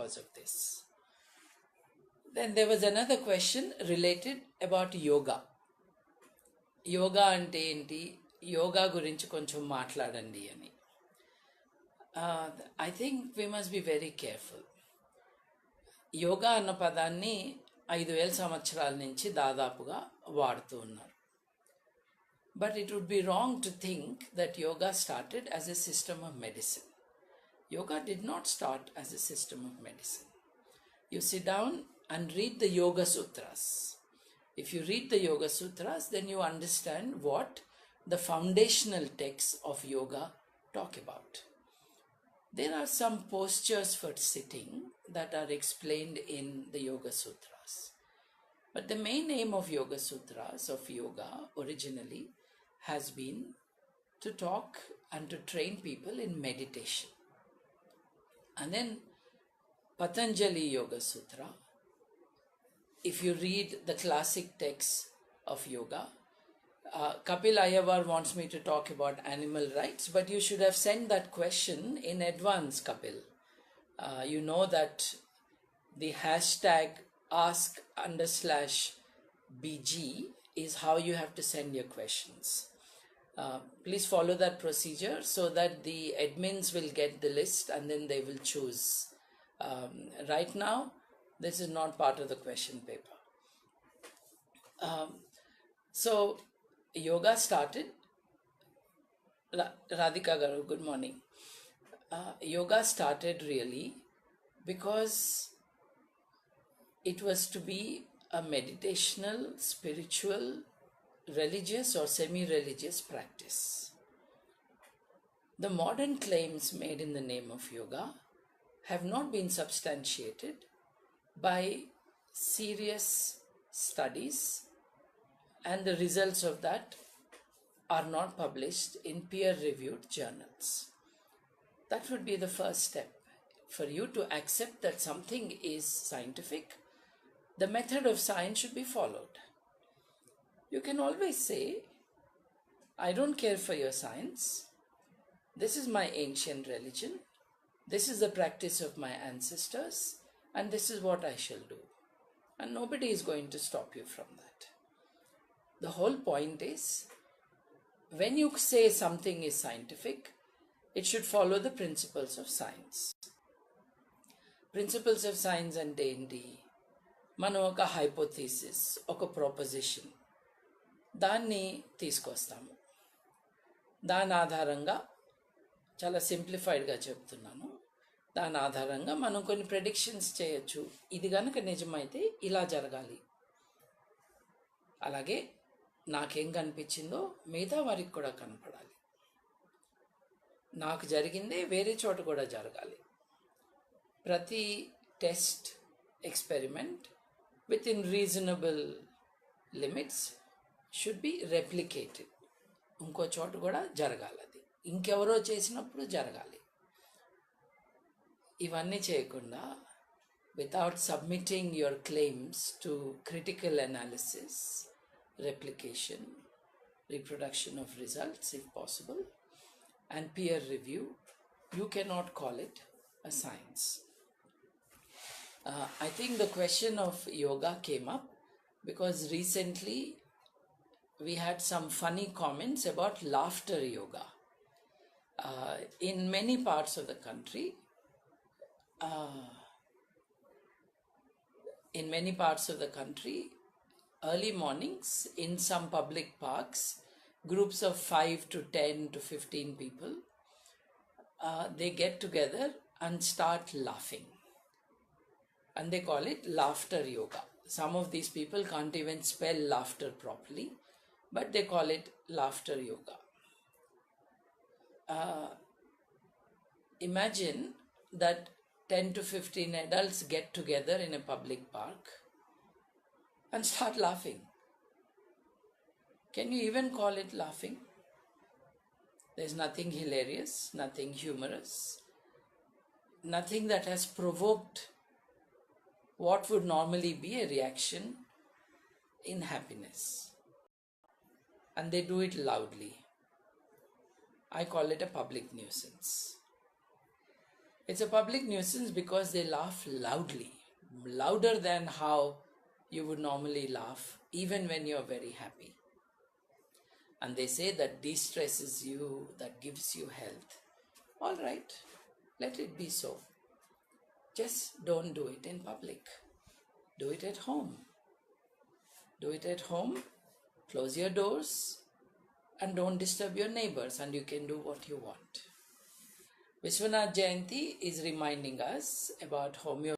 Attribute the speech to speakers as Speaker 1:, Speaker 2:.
Speaker 1: because of this. Then there was another question related about yoga. Yoga ante enti, yoga gurinchi koncham maatladandi ani. I think we must be very careful. Yoga అన్న పదాన్ని 5,000 సంవత్సరాల నుంచి దాదాపుగా వాడుతూ ఉన్నారు. But it would be wrong to think that yoga started as a system of medicine. Yoga did not start as a system of medicine. You sit down and read the Yoga Sutras. If you read the Yoga Sutras, then you understand what the foundational texts of yoga talk about. There are some postures for sitting that are explained in the Yoga Sutras. But the main aim of Yoga Sutras, of yoga, originally has been to talk and to train people in meditation. And then Patanjali Yoga Sutra, if you read the classic texts of yoga, Kapil Ayavar wants me to talk about animal rights, but you should have sent that question in advance, Kapil. You know that the hashtag ask_BG is how you have to send your questions. Please follow that procedure so that the admins will get the list and then they will choose. Right now, this is not part of the question paper. So, yoga started. Radhika Garu, good morning. Yoga started really because it was to be a meditational, spiritual, religious or semi-religious practice. The modern claims made in the name of yoga have not been substantiated by serious studies, and the results of that are not published in peer-reviewed journals. That would be the first step. For you to accept that something is scientific, the method of science should be followed. You can always say, I don't care for your science. This is my ancient religion. This is the practice of my ancestors, and this is what I shall do. And nobody is going to stop you from that. The whole point is, when you say something is scientific, it should follow the principles of science. Principles of science and enti, మనం ఒక hypothesis, ఒక proposition దాన్ని తీసుకొస్తాము. దాని ఆధారంగా, చాలా సింప్లిఫైడ్గా చెప్తున్నాను, దాని ఆధారంగా మనం కొన్ని ప్రెడిక్షన్స్ చేయొచ్చు. ఇది కనుక నిజమైతే ఇలా జరగాలి, అలాగే నాకేం కనిపించిందో మిగతా వారికి కూడా కనపడాలి, నాకు జరిగిందే వేరే చోట కూడా జరగాలి. ప్రతి test, experiment within reasonable limits should be replicated. ఇంకో చోట కూడా జరగాలి, అది ఇంకెవరో చేసినప్పుడు జరగాలి. ఇవన్నీ చేయకుండా, without submitting your claims to critical analysis, replication, reproduction of results if possible, and peer review, you cannot call it a science. I think the question of yoga came up because recently we had some funny comments about laughter yoga. In many parts of the country, early mornings in some public parks, groups of 5 to 10 to 15 people, they get together and start laughing. And they call it laughter yoga. Some of these people can't even spell laughter properly, but they call it laughter yoga. Imagine that 10 to 15 adults get together in a public park and start laughing. Can you even call it laughing? There's nothing hilarious, nothing humorous, nothing that has provoked what would normally be a reaction in happiness. And they do it loudly. I call it a public nuisance. It's a public nuisance because they laugh loudly, louder than how you would normally laugh, even when you're very happy. And they say that de-stresses you, that gives you health. All right, let it be so. Just don't do it in public. Do it at home. Do it at home, close your doors, and don't disturb your neighbors, and you can do what you want. Vishwanath Jayanti is reminding us about homeopathy.